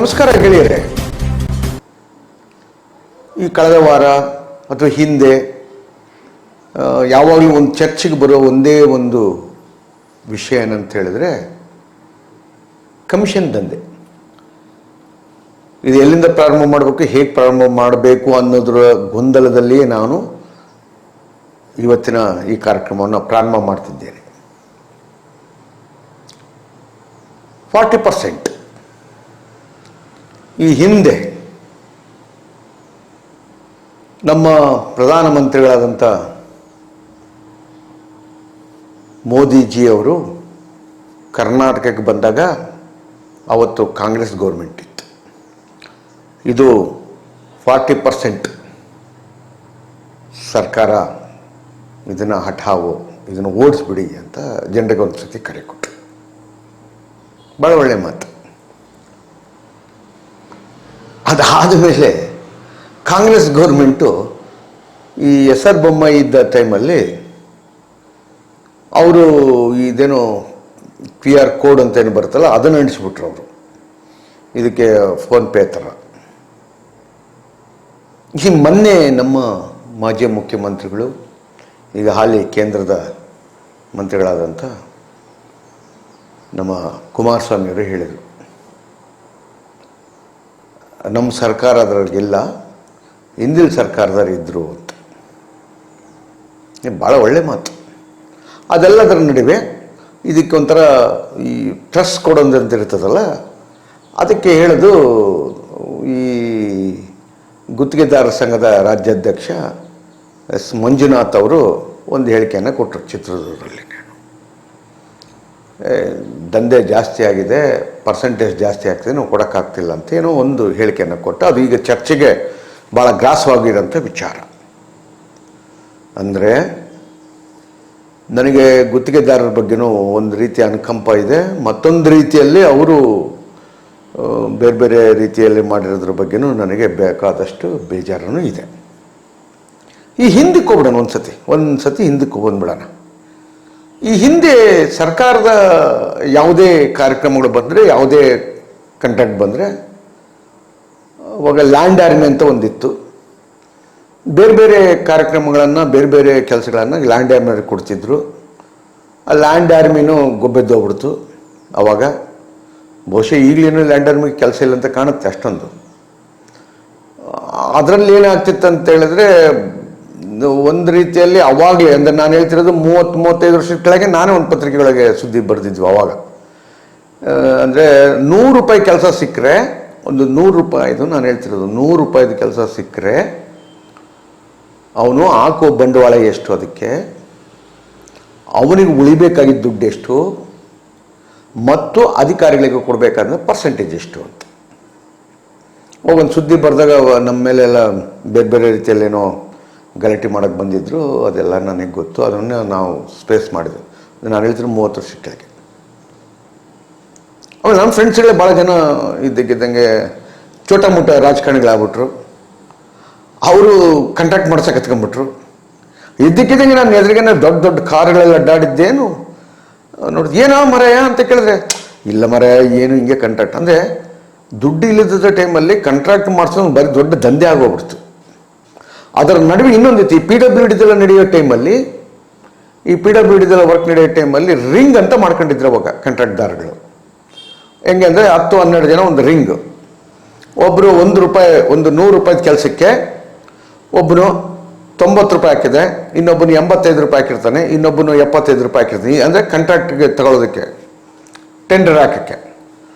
ನಮಸ್ಕಾರ ಗೆಳೆಯರೆ. ಈ ಕಳೆದ ವಾರ ಅಥವಾ ಹಿಂದೆ ಯಾವಾಗಲೂ ಒಂದು ಚರ್ಚೆಗೆ ಬರೋ ಒಂದೇ ಒಂದು ವಿಷಯ ಏನಂತ ಹೇಳಿದ್ರೆ ಕಮಿಷನ್ ದಂಧೆ. ಇದು ಎಲ್ಲಿಂದ ಪ್ರಾರಂಭ ಮಾಡಬೇಕು, ಹೇಗೆ ಪ್ರಾರಂಭ ಮಾಡಬೇಕು ಅನ್ನೋದರ ಗೊಂದಲದಲ್ಲಿಯೇ ನಾನು ಇವತ್ತಿನ ಈ ಕಾರ್ಯಕ್ರಮವನ್ನು ಪ್ರಾರಂಭ ಮಾಡ್ತಿದ್ದೇನೆ. 40% ಈ ಹಿಂದೆ ನಮ್ಮ ಪ್ರಧಾನಮಂತ್ರಿಗಳಾದಂಥ ಮೋದಿಜಿಯವರು ಕರ್ನಾಟಕಕ್ಕೆ ಬಂದಾಗ ಅವತ್ತು ಕಾಂಗ್ರೆಸ್ ಗೌರ್ಮೆಂಟ್ ಇತ್ತು. ಇದು 40% ಸರ್ಕಾರ ಇದನ್ನು ಹಠಾವು, ಇದನ್ನು ಓಡಿಸ್ಬಿಡಿ ಅಂತ ಜನರಿಗೆ ಒಂದು ಸತಿ ಕರೆ ಕೊಟ್ಟರು. ಭಾಳ ಒಳ್ಳೆಯ ಮಾತು. ಅದಾದ ಮೇಲೆ ಕಾಂಗ್ರೆಸ್ ಗೌರ್ಮೆಂಟು ಈ SR ಬೊಮ್ಮಾಯಿ ಇದ್ದ ಟೈಮಲ್ಲಿ ಅವರು ಇದೇನೋ QR ಕೋಡ್ ಅಂತ ಏನು ಬರುತ್ತಲ್ಲ ಅದನ್ನು ಅಂಟಿಸ್ಬಿಟ್ರು ಅವರು, ಇದಕ್ಕೆ ಫೋನ್ಪೇ ಥರ. ಈ ಮೊನ್ನೆ ನಮ್ಮ ಮಾಜಿ ಮುಖ್ಯಮಂತ್ರಿಗಳು, ಈಗ ಹಾಲಿ ಕೇಂದ್ರದ ಮಂತ್ರಿಗಳಾದಂಥ ನಮ್ಮ ಕುಮಾರಸ್ವಾಮಿಯವರು ಹೇಳಿದರು, ನಮ್ಮ ಸರ್ಕಾರ ಅದರಲ್ಲಿಲ್ಲ, ಹಿಂದಿನ ಸರ್ಕಾರದವ್ರು ಇದ್ದರು ಅಂತ. ಭಾಳ ಒಳ್ಳೆ ಮಾತು. ಅದೆಲ್ಲದರ ನಡುವೆ ಇದಕ್ಕೆ ಒಂಥರ ಈ ಟ್ರಸ್ಟ್ ಕೊಡೋದಂತ ಇರ್ತದಲ್ಲ, ಅದಕ್ಕೆ ಹೇಳೋದು ಈ ಗುತ್ತಿಗೆದಾರರ ಸಂಘದ ರಾಜ್ಯಾಧ್ಯಕ್ಷ ಎಸ್ ಮಂಜುನಾಥ್ ಅವರು ಒಂದು ಹೇಳಿಕೆಯನ್ನು ಕೊಟ್ಟರು ಚಿತ್ರದುರ್ಗದಲ್ಲಿ. ದಂಧೆ ಜಾಸ್ತಿ ಆಗಿದೆ, ಪರ್ಸೆಂಟೇಜ್ ಜಾಸ್ತಿ ಆಗ್ತಿದೆ, ನಾವು ಕೊಡೋಕ್ಕಾಗ್ತಿಲ್ಲ ಅಂತ ಏನೋ ಒಂದು ಹೇಳಿಕೆಯನ್ನು ಕೊಟ್ಟು ಅದು ಈಗ ಚರ್ಚೆಗೆ ಭಾಳ ಗ್ರಾಸವಾಗಿರೋಂಥ ವಿಚಾರ. ಅಂದರೆ ನನಗೆ ಗುತ್ತಿಗೆದಾರರ ಬಗ್ಗೆನೂ ಒಂದು ರೀತಿಯ ಅನುಕಂಪ ಇದೆ, ಮತ್ತೊಂದು ರೀತಿಯಲ್ಲಿ ಅವರು ಬೇರೆ ಬೇರೆ ರೀತಿಯಲ್ಲಿ ಮಾಡಿರೋದ್ರ ಬಗ್ಗೆನೂ ನನಗೆ ಬೇಕಾದಷ್ಟು ಬೇಜಾರನೂ ಇದೆ. ಈ ಹಿಂದಕ್ಕೆ ಹೋಗ್ಬಿಡೋಣ, ಒಂದು ಸತಿ ಹಿಂದಕ್ಕೆ ಬಂದ್ಬಿಡೋಣ. ಈ ಹಿಂದೆ ಸರ್ಕಾರದ ಯಾವುದೇ ಕಾರ್ಯಕ್ರಮಗಳು ಬಂದರೆ, ಯಾವುದೇ ಕಾಂಟ್ರಾಕ್ಟ್ ಬಂದರೆ, ಅವಾಗ ಲ್ಯಾಂಡ್ ಆರ್ಮಿ ಅಂತ ಒಂದಿತ್ತು. ಬೇರೆ ಬೇರೆ ಕಾರ್ಯಕ್ರಮಗಳನ್ನು, ಬೇರೆ ಬೇರೆ ಕೆಲಸಗಳನ್ನು ಲ್ಯಾಂಡ್ ಆರ್ಮಿಯವ್ರಿಗೆ ಕೊಡ್ತಿದ್ರು. ಆ ಲ್ಯಾಂಡ್ ಆರ್ಮಿನೂ ಗೊಬ್ಬೆದ್ದೋಗ್ಬಿಡ್ತು. ಆವಾಗ ಬಹುಶಃ ಈಗಲೇನು ಲ್ಯಾಂಡ್ ಆರ್ಮಿಗೆ ಕೆಲಸ ಇಲ್ಲ ಅಂತ ಕಾಣುತ್ತೆ ಅಷ್ಟೊಂದು. ಅದರಲ್ಲಿ ಏನಾಗ್ತಿತ್ತು ಅಂತ ಹೇಳಿದ್ರೆ, ಒಂದು ರೀತಿಯಲ್ಲಿ ಅವಾಗಲೇ, ಅಂದರೆ ನಾನು ಹೇಳ್ತಿರೋದು 30-35 ವರ್ಷದ ಕೆಳಗೆ ನಾನೇ ಒಂದು ಪತ್ರಿಕೆಗಳಿಗೆ ಸುದ್ದಿ ಬರೆದಿದ್ವಿ ಅವಾಗ. ಅಂದರೆ 100 ರೂಪಾಯಿ ಕೆಲಸ ಸಿಕ್ಕರೆ, ಒಂದು 100 ರೂಪಾಯಿದು ನಾನು ಹೇಳ್ತಿರೋದು, 100 ರೂಪಾಯಿದು ಕೆಲಸ ಸಿಕ್ಕರೆ ಅವನು ಹಾಕೋ ಬಂಡವಾಳ ಎಷ್ಟು, ಅದಕ್ಕೆ ಅವನಿಗೆ ಉಳಿಬೇಕಾಗಿದ್ದ ದುಡ್ಡು ಎಷ್ಟು, ಮತ್ತು ಅಧಿಕಾರಿಗಳಿಗೆ ಕೊಡಬೇಕಾದ್ರೆ ಪರ್ಸೆಂಟೇಜ್ ಎಷ್ಟು ಅಂತ ಒಂದು ಸುದ್ದಿ ಬರೆದಾಗ ನಮ್ಮ ಮೇಲೆಲ್ಲ ಬೇರೆ ಬೇರೆ ರೀತಿಯಲ್ಲೇನೋ ಗಲಾಟೆ ಮಾಡೋಕ್ಕೆ ಬಂದಿದ್ದರು. ಅದೆಲ್ಲ ನನಗೆ ಗೊತ್ತು, ಅದನ್ನು ನಾವು ಸ್ಪೇಸ್ ಮಾಡಿದೆವು. ನಾನು ಹೇಳ್ತೀನಿ 30 ವರ್ಷದ ಕೆಳಗೆ. ಆಮೇಲೆ ನಮ್ಮ ಫ್ರೆಂಡ್ಸ್ಗಳೇ ಭಾಳ ಜನ ಇದ್ದಕ್ಕಿದ್ದಂಗೆ ಚೋಟ ಮೋಟ ರಾಜಕಾರಣಿಗಳಾಗ್ಬಿಟ್ರು. ಅವರು ಕಾಂಟ್ರಾಕ್ಟ್ ಮಾಡ್ಸಕ್ಕೆ ಹತ್ಕೊಂಡ್ಬಿಟ್ರು. ಇದ್ದಕ್ಕಿದ್ದಂಗೆ ನಾನು ಎದುರಿಗೆ ದೊಡ್ಡ ದೊಡ್ಡ ಕಾರುಗಳೆಲ್ಲ ಅಡ್ಡಾಡಿದ್ದೇನು ನೋಡಿದ್, ಏನೋ ಮರಯ ಅಂತ ಕೇಳಿದ್ರೆ, ಇಲ್ಲ ಮರಯ ಏನು ಹಿಂಗೆ ಕಾಂಟ್ರಾಕ್ಟ್. ಅಂದರೆ ದುಡ್ಡು ಇಲ್ಲದ ಟೈಮಲ್ಲಿ ಕಾಂಟ್ರಾಕ್ಟ್ ಮಾಡಿಸೋದು ಬರೀ ದೊಡ್ಡ ದಂಧೆ ಆಗೋಗ್ಬಿಡ್ತು. ಅದರ ನಡುವೆ ಇನ್ನೊಂದಿತ್ತು, ಈ PWD ನಡೆಯೋ ಟೈಮಲ್ಲಿ, ಈ PWD ವರ್ಕ್ ನಡೆಯೋ ಟೈಮಲ್ಲಿ ರಿಂಗ್ ಅಂತ ಮಾಡ್ಕೊಂಡಿದ್ರು ಅವಾಗ ಕಾಂಟ್ರಾಕ್ಟ್ದಾರಗಳು. ಹೆಂಗೆ ಅಂದರೆ 10-12 ಜನ ಒಂದು ರಿಂಗ್. ಒಬ್ಬರು 1 ರೂಪಾಯಿ, ಒಂದು 100 ರೂಪಾಯಿದ ಕೆಲಸಕ್ಕೆ ಒಬ್ಬನು 90 ರೂಪಾಯಿ ಹಾಕಿದೆ, ಇನ್ನೊಬ್ಬನು 85 ರೂಪಾಯಿ ಹಾಕಿರ್ತಾನೆ, ಇನ್ನೊಬ್ಬನು 75 ರೂಪಾಯಿ ಹಾಕಿರ್ತಾನೆ. ಅಂದರೆ ಕಾಂಟ್ರಾಕ್ಟ್ಗೆ ತಗೊಳ್ಳೋದಕ್ಕೆ, ಟೆಂಡರ್ ಹಾಕೋಕ್ಕೆ.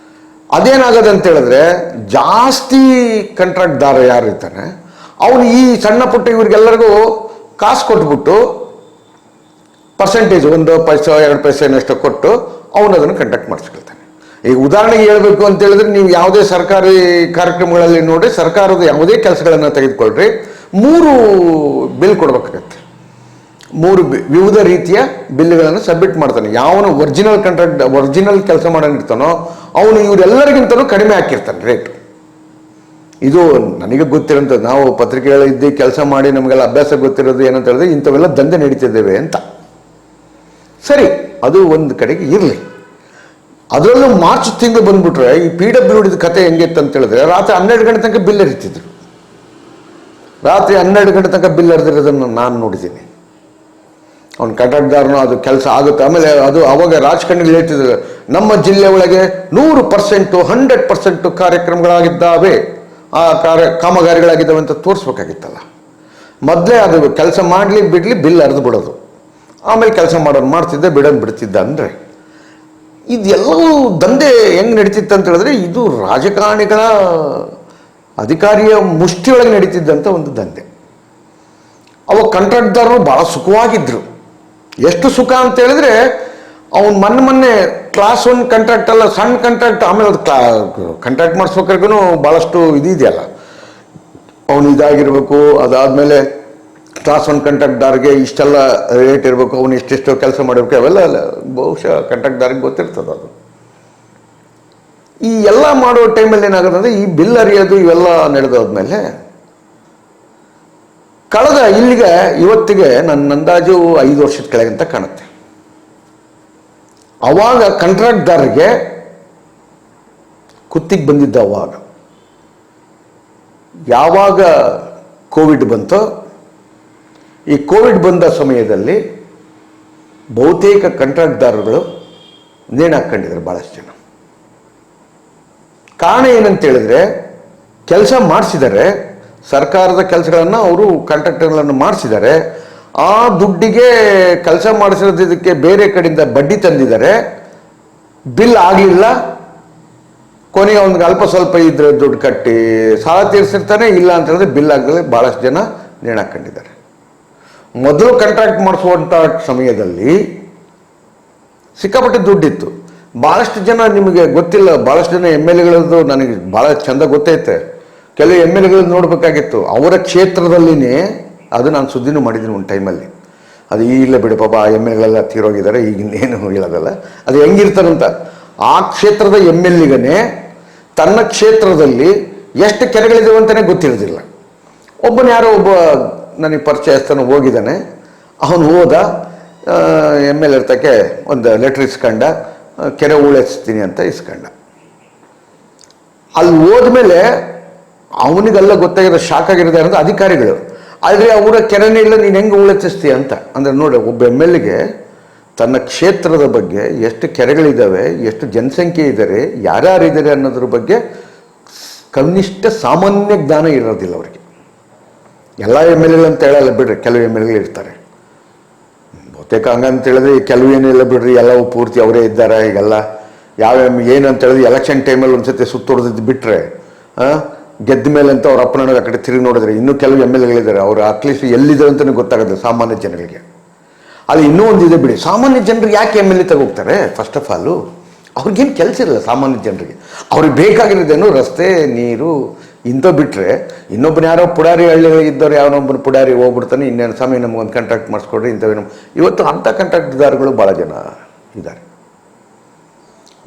ಅದೇನಾಗದೆ ಅಂತ ಹೇಳಿದ್ರೆ, ಜಾಸ್ತಿ ಕಾಂಟ್ರಾಕ್ಟ್ದಾರ ಯಾರು ಇರ್ತಾನೆ ಅವನು ಈ ಸಣ್ಣ ಪುಟ್ಟ ಇವ್ರಿಗೆಲ್ಲರಿಗೂ ಕಾಸು ಕೊಟ್ಬಿಟ್ಟು ಪರ್ಸೆಂಟೇಜ್ 1 ಪೈಸೆ 2 ಪೈಸೆನಷ್ಟು ಕೊಟ್ಟು ಅವನು ಅದನ್ನು ಕಾಂಟ್ರಾಕ್ಟ್ ಮಾಡಿಸ್ಕೊಳ್ತಾನೆ. ಈಗ ಉದಾಹರಣೆಗೆ ಹೇಳಬೇಕು ಅಂತ ಹೇಳಿದ್ರೆ, ನೀವು ಯಾವುದೇ ಸರ್ಕಾರಿ ಕಾರ್ಯಕ್ರಮಗಳಲ್ಲಿ ನೋಡಿ, ಸರ್ಕಾರದ ಯಾವುದೇ ಕೆಲಸಗಳನ್ನು ತೆಗೆದುಕೊಳ್ಳ್ರಿ, 3 ಬಿಲ್ ಕೊಡಬೇಕಾಗತ್ತೆ. 3 ವಿವಿಧ ರೀತಿಯ ಬಿಲ್ಗಳನ್ನು ಸಬ್ಮಿಟ್ ಮಾಡ್ತಾನೆ. ಯಾವನು ಒರಿಜಿನಲ್ ಕೆಲಸ ಮಾಡೋನಿರ್ತಾನೋ ಅವನು ಇವರೆಲ್ಲರಿಗಿಂತಲೂ ಕಡಿಮೆ ಹಾಕಿರ್ತಾನೆ ರೇಟ್. ಇದು ನನಗೆ ಗೊತ್ತಿರೋಂಥದ್ದು. ನಾವು ಪತ್ರಿಕೆಗಳಿದ್ದು ಕೆಲಸ ಮಾಡಿ ನಮಗೆಲ್ಲ ಅಭ್ಯಾಸ ಗೊತ್ತಿರೋದು ಏನಂತ ಹೇಳಿದ್ರೆ, ಇಂಥವೆಲ್ಲ ದಂಧೆ ನಡೀತಿದ್ದೇವೆ ಅಂತ. ಸರಿ, ಅದು ಒಂದು ಕಡೆಗೆ ಇರಲಿ. ಅದರಲ್ಲೂ ಮಾರ್ಚ್ ತಿಂಗಳು ಬಂದ್ಬಿಟ್ರೆ ಈ PWD ಕತೆ ಹೆಂಗಿತ್ತು ಅಂತ ಹೇಳಿದ್ರೆ ರಾತ್ರಿ 12 ಗಂಟೆ ತನಕ ಬಿಲ್ ಎರಿತಿದ್ರು. ರಾತ್ರಿ 12 ಗಂಟೆ ತನಕ ಬಿಲ್ ಎರೆದಿರೋದನ್ನು ನಾನು ನೋಡಿದ್ದೀನಿ. ಅವ್ನು ಕಾಂಟ್ರಾಕ್ಟ್ದಾರನು ಅದು ಕೆಲಸ ಆಗುತ್ತೆ. ಆಮೇಲೆ ಅದು ಅವಾಗ ರಾಜಕಾರಣಿಗಳು ಹೇಳ್ತಿದ್ರು, ನಮ್ಮ ಜಿಲ್ಲೆ ಒಳಗೆ 100%, 100% ಕಾರ್ಯಕ್ರಮಗಳಾಗಿದ್ದಾವೆ, ಆ ಕಾಮಗಾರಿಗಳಾಗಿದ್ದಾವೆ ಅಂತ ತೋರಿಸ್ಬೇಕಾಗಿತ್ತಲ್ಲ. ಮೊದಲೇ ಅದು ಕೆಲಸ ಮಾಡಲಿ ಬಿಡಲಿ ಬಿಲ್ ಅರೆದು ಬಿಡೋದು, ಆಮೇಲೆ ಕೆಲಸ ಮಾಡೋದು ಮಾಡ್ತಿದ್ದೆ, ಬಿಡೋದು ಬಿಡ್ತಿದ್ದ. ಅಂದರೆ ಇದೆಲ್ಲವೂ ದಂಧೆ ಹೆಂಗೆ ನಡೀತಿತ್ತು ಅಂತ ಹೇಳಿದ್ರೆ ಇದು ರಾಜಕಾರಣಿಗಳ ಅಧಿಕಾರಿಯ ಮುಷ್ಟಿಯೊಳಗೆ ನಡೀತಿದ್ದಂಥ ಒಂದು ದಂಧೆ. ಅವಾಗ ಕಾಂಟ್ರಾಕ್ಟ್ದಾರರು ಭಾಳ ಸುಖವಾಗಿದ್ದರು. ಎಷ್ಟು ಸುಖ ಅಂತ ಹೇಳಿದ್ರೆ ಅವ್ನು ಮೊನ್ನೆ ಕ್ಲಾಸ್ 1 ಕಾಂಟ್ರಾಕ್ಟ್ ಅಲ್ಲ, ಸಣ್ಣ ಕಾಂಟ್ರಾಕ್ಟ್. ಆಮೇಲೆ ಅದು ಕಾಂಟ್ರಾಕ್ಟ್ ಮಾಡಿಸ್ಬೇಕಾದ್ರೂ ಭಾಳಷ್ಟು ಇದೆಯಲ್ಲ, ಅವನು ಇದಾಗಿರ್ಬೇಕು. ಅದಾದಮೇಲೆ ಕ್ಲಾಸ್ 1 ಕಾಂಟ್ರಾಕ್ಟ್ದಾರ್ಗೆ ಇಷ್ಟೆಲ್ಲ ರೇಟ್ ಇರಬೇಕು, ಅವನು ಇಷ್ಟೆಷ್ಟೋ ಕೆಲಸ ಮಾಡಿರ್ಬೇಕು, ಅವೆಲ್ಲ ಬಹುಶಃ ಕಾಂಟ್ರಾಕ್ಟ್ದಾರಿಗೆ ಗೊತ್ತಿರ್ತದೆ. ಅದು ಈ ಎಲ್ಲ ಮಾಡೋ ಟೈಮಲ್ಲಿ ಏನಾಗುತ್ತೆ ಅಂದರೆ ಈ ಬಿಲ್ ಅರಿಯೋದು ಇವೆಲ್ಲ ನಡೆದೋದ್ಮೇಲೆ ಕಳೆದ ಇಲ್ಲಿಗೆ ಇವತ್ತಿಗೆ ನನ್ನ ಅಂದಾಜು 5 ವರ್ಷದ ಕೆಳಗಂತ ಕಾಣುತ್ತೆ. ಅವಾಗ ಕಾಂಟ್ರಾಕ್ಟ್ದಾರರಿಗೆ ಕುತ್ತಿಗೆ ಬಂದಿದ್ದ. ಅವಾಗ ಯಾವಾಗ ಕೋವಿಡ್ ಬಂತೋ, ಈ ಕೋವಿಡ್ ಬಂದ ಸಮಯದಲ್ಲಿ ಬಹುತೇಕ ಕಾಂಟ್ರಾಕ್ಟ್ದಾರಗಳು ನೇಣು ಹಾಕ್ಕೊಂಡಿದ್ದಾರೆ ಭಾಳಷ್ಟು ಜನ. ಕಾರಣ ಏನಂತ ಹೇಳಿದ್ರೆ ಕೆಲಸ ಮಾಡಿಸಿದ್ದಾರೆ, ಸರ್ಕಾರದ ಕೆಲಸಗಳನ್ನು ಅವರು ಕಾಂಟ್ರಾಕ್ಟರ್ಗಳನ್ನು ಮಾಡಿಸಿದ್ದಾರೆ. ಆ ದುಡ್ಡಿಗೆ ಕೆಲಸ ಮಾಡಿಸಿರೋದಕ್ಕೆ ಬೇರೆ ಕಡೆಯಿಂದ ಬಡ್ಡಿ ತಂದಿದ್ದಾರೆ, ಬಿಲ್ ಆಗಲಿಲ್ಲ. ಕೊನೆಗೆ ಅವ್ನಿಗೆ ಅಲ್ಪ ಸ್ವಲ್ಪ ಇದ್ರೆ ದುಡ್ಡು ಕಟ್ಟಿ ಸಾಲ ತೀರಿಸಿರ್ತಾನೆ, ಇಲ್ಲ ಅಂತ ಹೇಳಿದ್ರೆ ಬಿಲ್ ಆಗದೆ ಭಾಳಷ್ಟು ಜನ ನೇಣು ಹಾಕ್ಕೊಂಡಿದ್ದಾರೆ. ಮೊದಲು ಕಾಂಟ್ರಾಕ್ಟ್ ಮಾಡಿಸುವಂಥ ಸಮಯದಲ್ಲಿ ಸಿಕ್ಕಾಪಟ್ಟೆ ದುಡ್ಡಿತ್ತು. ಭಾಳಷ್ಟು ಜನ ನಿಮಗೆ ಗೊತ್ತಿಲ್ಲ, ಭಾಳಷ್ಟು ಜನ MLAಗಳದ್ದು ನನಗೆ ಭಾಳ ಚೆಂದ ಗೊತ್ತೈತೆ. ಕೆಲವು MLAಗಳದ್ದು ನೋಡಬೇಕಾಗಿತ್ತು, ಅವರ ಕ್ಷೇತ್ರದಲ್ಲಿನೇ. ಅದು ನಾನು ಸುದ್ದಿನೂ ಮಾಡಿದ್ದೀನಿ ಒಂದು ಟೈಮಲ್ಲಿ. ಅದು ಈಗಲೇ ಬಿಡು ಪಾಪ, ಆ MLAಗಳೆಲ್ಲ ತೀರೋಗಿದ್ದಾರೆ, ಈಗ ಇನ್ನೇನು ಹೇಳೋದಲ್ಲ. ಅದು ಹೆಂಗಿರ್ತಾರಂತ, ಆ ಕ್ಷೇತ್ರದ MLAಗನೇ ತನ್ನ ಕ್ಷೇತ್ರದಲ್ಲಿ ಎಷ್ಟು ಕೆರೆಗಳಿದ್ದಾವೆ ಅಂತಲೇ ಗೊತ್ತಿರೋದಿಲ್ಲ. ಯಾರೋ ಒಬ್ಬ ನನಗೆ ಪರಿಚಯಸ್ಥನು ಹೋಗಿದ್ದಾನೆ. ಅವನು ಹೋದ, MLA ಇರ್ತಕ್ಕೆ ಒಂದು ಲೆಟ್ರ್ ಇಸ್ಕೊಂಡ, ಕೆರೆ ಉಳಿಸ್ತೀನಿ ಅಂತ ಇಸ್ಕೊಂಡ. ಅಲ್ಲಿ ಹೋದ್ಮೇಲೆ ಅವನಿಗೆಲ್ಲ ಗೊತ್ತಾಗಿರೋ, ಶಾಕ್ ಆಗಿರೋದು ಅನ್ನೋದು ಅಧಿಕಾರಿಗಳು. ಆದರೆ ಅವರ ಕೆರೆನೇ ಇಲ್ಲ, ನೀನು ಹೆಂಗೆ ಉಳಿಸ್ತೀಯ ಅಂತ. ಅಂದರೆ ನೋಡಿ, ಒಬ್ಬ MLAಗೆ ತನ್ನ ಕ್ಷೇತ್ರದ ಬಗ್ಗೆ ಎಷ್ಟು ಕೆರೆಗಳಿದ್ದಾವೆ, ಎಷ್ಟು ಜನಸಂಖ್ಯೆ ಇದ್ದಾರೆ, ಯಾರ್ಯಾರಿದ್ದಾರೆ ಅನ್ನೋದ್ರ ಬಗ್ಗೆ ಕನಿಷ್ಠ ಸಾಮಾನ್ಯ ಜ್ಞಾನ ಇರೋದಿಲ್ಲ ಅವರಿಗೆ. ಎಲ್ಲ MLAಗಳು ಅಂತ ಹೇಳಲ್ಲ ಬಿಡ್ರಿ, ಕೆಲವು MLAಗಳು ಇರ್ತಾರೆ. ಬಹುತೇಕ ಹಂಗಂತ ಹೇಳಿದ್ರೆ ಕೆಲವು ಏನಿಲ್ಲ ಬಿಡ್ರಿ, ಎಲ್ಲವೂ ಪೂರ್ತಿ ಅವರೇ ಇದ್ದಾರೆ. ಈಗೆಲ್ಲ ಏನಂತ ಹೇಳಿದ್ರೆ ಎಲೆಕ್ಷನ್ ಟೈಮಲ್ಲಿ ಒಂದ್ಸತಿ ಸುತ್ತೊಡೆದಿದ್ದು ಬಿಟ್ಟರೆ, ಗೆದ್ದ ಮೇಲೆ ಅಂತ ಅವ್ರ ಅಪ್ಪನ ಆ ಕಡೆ ತಿರುಗಿ ನೋಡಿದ್ರೆ ಇನ್ನೂ ಕೆಲವು MLAಗಳಿದ್ದಾರೆ, ಅವರು ಅಟ್ಲೀಸ್ಟ್ ಎಲ್ಲಿದ್ದಾರೆ ಅಂತಲೇ ಗೊತ್ತಾಗುತ್ತೆ ಸಾಮಾನ್ಯ ಜನಗಳಿಗೆ. ಅಲ್ಲಿ ಇನ್ನೂ ಒಂದಿದೆ ಬಿಡಿ, ಸಾಮಾನ್ಯ ಜನರಿಗೆ ಯಾಕೆ MLA ತಗೋಗ್ತಾರೆ? ಫಸ್ಟ್ ಆಫ್ ಆಲು ಅವ್ರಿಗೇನು ಕೆಲಸ ಇರಲ್ಲ ಸಾಮಾನ್ಯ ಜನರಿಗೆ. ಅವ್ರಿಗೆ ಬೇಕಾಗಿರೋದೇನು ರಸ್ತೆ, ನೀರು ಇಂಥ ಬಿಟ್ಟರೆ. ಇನ್ನೊಬ್ಬನ ಯಾರೋ ಪುಡಾರಿ ಹಳ್ಳಿಗಳಿದ್ದವ್ರು ಯಾವನೊಬ್ಬನ ಪುಡಾರಿ ಹೋಗ್ಬಿಡ್ತಾನೆ, ಇನ್ನೇನು ಸಮಯ ನಮಗೊಂದು ಕಾಂಟ್ರಾಕ್ಟ್ ಮಾಡಿಸ್ಕೊಡ್ರಿ ಇಂಥವೇನು. ಇವತ್ತು ಅಂಥ ಕಾಂಟ್ರಾಕ್ಟ್ದಾರಗಳು ಭಾಳ ಜನ ಇದ್ದಾರೆ.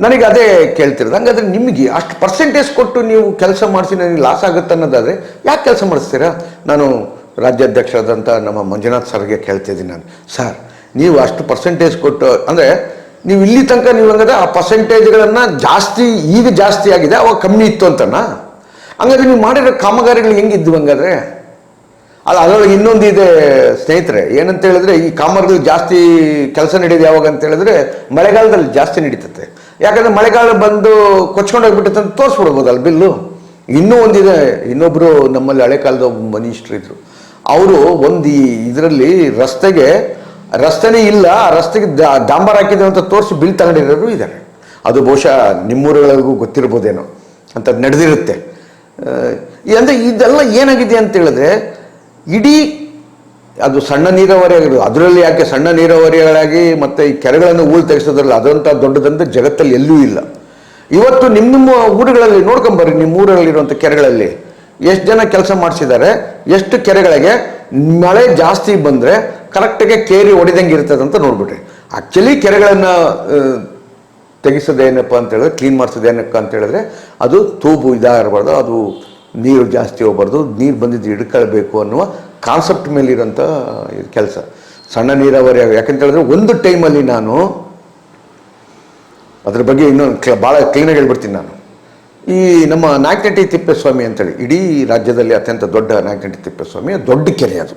ನನಗೆ ಅದೇ ಕೇಳ್ತಿರೋದು, ಹಂಗಾದ್ರೆ ನಿಮಗೆ ಅಷ್ಟು ಪರ್ಸೆಂಟೇಜ್ ಕೊಟ್ಟು ನೀವು ಕೆಲಸ ಮಾಡಿಸಿ ನನಗೆ ಲಾಸ್ ಆಗುತ್ತೆ ಅನ್ನೋದಾದರೆ ಯಾಕೆ ಕೆಲಸ ಮಾಡಿಸ್ತೀರಾ? ನಾನು ರಾಜ್ಯಾಧ್ಯಕ್ಷರಾದಂಥ ನಮ್ಮ ಮಂಜುನಾಥ್ ಸರ್ಗೆ ಕೇಳ್ತಿದ್ದೀನಿ ನಾನು, ಸರ್ ನೀವು ಅಷ್ಟು ಪರ್ಸೆಂಟೇಜ್ ಕೊಟ್ಟು, ಅಂದರೆ ನೀವು ಇಲ್ಲಿ ತನಕ ನೀವು ಹಂಗಾದ್ರೆ ಆ ಪರ್ಸೆಂಟೇಜ್ಗಳನ್ನು ಜಾಸ್ತಿ, ಈಗ ಜಾಸ್ತಿ ಆಗಿದೆ, ಅವಾಗ ಕಮ್ಮಿ ಇತ್ತು ಅಂತನಾ? ಹಂಗಾದ್ರೆ ನೀವು ಮಾಡಿರೋ ಕಾಮಗಾರಿಗಳು ಹೆಂಗಿದ್ವು ಹಂಗಾದ್ರೆ? ಅದರೊಳಗೆ ಇನ್ನೊಂದು ಇದೆ ಸ್ನೇಹಿತರೆ, ಏನಂತ ಹೇಳಿದ್ರೆ ಈ ಕಾಮಗಾರಿಗಳು ಜಾಸ್ತಿ ಕೆಲಸ ನಡೆಯೋದು ಯಾವಾಗ ಅಂತ ಹೇಳಿದ್ರೆ ಮಳೆಗಾಲದಲ್ಲಿ ಜಾಸ್ತಿ ನಡೀತದೆ. ಯಾಕಂದರೆ ಮಳೆಗಾಲ ಬಂದು ಕೊಚ್ಕೊಂಡು ಹೋಗ್ಬಿಟ್ಟೆ ಅಂತ ತೋರಿಸ್ಬಿಡ್ಬೋದಲ್ಲ ಬಿಲ್ಲು. ಇನ್ನೂ ಒಂದಿದೆ, ಇನ್ನೊಬ್ಬರು ನಮ್ಮಲ್ಲಿ ಹಳೆ ಕಾಲದ ಒಬ್ಬ ಮನುಷ್ಯರಿದ್ರು, ಅವರು ಒಂದು ಇದರಲ್ಲಿ ರಸ್ತೆನೇ ಇಲ್ಲ, ಆ ರಸ್ತೆಗೆ ಡಾಂಬರ್ ಹಾಕಿದೆ ಅಂತ ತೋರಿಸಿ ಬಿಲ್ ತಗೊಂಡಿರೋರು ಇದ್ದಾರೆ. ಅದು ಬಹುಶಃ ನಿಮ್ಮೂರುಗಳಿಗೂ ಗೊತ್ತಿರ್ಬೋದೇನೋ, ಅಂಥದ್ದು ನಡೆದಿರುತ್ತೆ. ಅಂದರೆ ಇದೆಲ್ಲ ಏನಾಗಿದೆ ಅಂತ ಹೇಳಿದ್ರೆ, ಇಡೀ ಅದು ಸಣ್ಣ ನೀರಾವರಿ ಆಗಿರೋದು, ಅದರಲ್ಲಿ ಯಾಕೆ ಸಣ್ಣ ನೀರಾವರಿಗಳಾಗಿ ಮತ್ತು ಈ ಕೆರೆಗಳನ್ನು ತೆಗೆಸೋದ್ರಲ್ಲ, ಅದಂಥ ದೊಡ್ಡದಂತ ಜಗತ್ತಲ್ಲಿ ಎಲ್ಲೂ ಇಲ್ಲ. ಇವತ್ತು ನಿಮ್ಮ ಊರುಗಳಲ್ಲಿ ನೋಡ್ಕೊಂಬರ್ರಿ, ನಿಮ್ಮ ಊರಲ್ಲಿರುವಂಥ ಕೆರೆಗಳಲ್ಲಿ ಎಷ್ಟು ಜನ ಕೆಲಸ ಮಾಡಿಸಿದ್ದಾರೆ, ಎಷ್ಟು ಕೆರೆಗಳಿಗೆ ಮಳೆ ಜಾಸ್ತಿ ಬಂದರೆ ಕರೆಕ್ಟಾಗಿ ಕೇರಿ ಹೊಡಿದಂಗೆ ಇರ್ತದೆ ಅಂತ ನೋಡ್ಬಿಟ್ರಿ. ಆ್ಯಕ್ಚುಲಿ ಕೆರೆಗಳನ್ನು ತೆಗಿಸೋದೇನಪ್ಪ ಅಂತ ಹೇಳಿದ್ರೆ, ಕ್ಲೀನ್ ಮಾಡಿಸೋದೇನಪ್ಪ ಅಂತ ಹೇಳಿದ್ರೆ, ಅದು ತೂಬು ಇದಾಗಿರಬಾರ್ದು, ಅದು ನೀರು ಜಾಸ್ತಿ ಹೋಗ್ಬಾರ್ದು, ನೀರು ಬಂದಿದ್ದು ಹಿಡ್ಕೊಳ್ಬೇಕು ಅನ್ನುವ ಕಾನ್ಸೆಪ್ಟ್ ಮೇಲಿರೋಂಥ ಕೆಲಸ. ಸಣ್ಣ ನೀರಾವರಿ ಯಾಕಂತ ಹೇಳಿದ್ರೆ, ಒಂದು ಟೈಮಲ್ಲಿ ನಾನು ಅದ್ರ ಬಗ್ಗೆ ಇನ್ನೊಂದು ಭಾಳ ಕ್ಲೀನಾಗಿ ಹೇಳ್ಬಿಡ್ತೀನಿ ನಾನು. ಈ ನಮ್ಮ ನಾಯಕನಹಟ್ಟಿ ತಿಪ್ಪೇಸ್ವಾಮಿ ಅಂತೇಳಿ ಇಡೀ ರಾಜ್ಯದಲ್ಲಿ ಅತ್ಯಂತ ದೊಡ್ಡ ನಾಯಕನಹಟ್ಟಿ ತಿಪ್ಪೇಸ್ವಾಮಿ ದೊಡ್ಡ ಕೆರೆ ಅದು.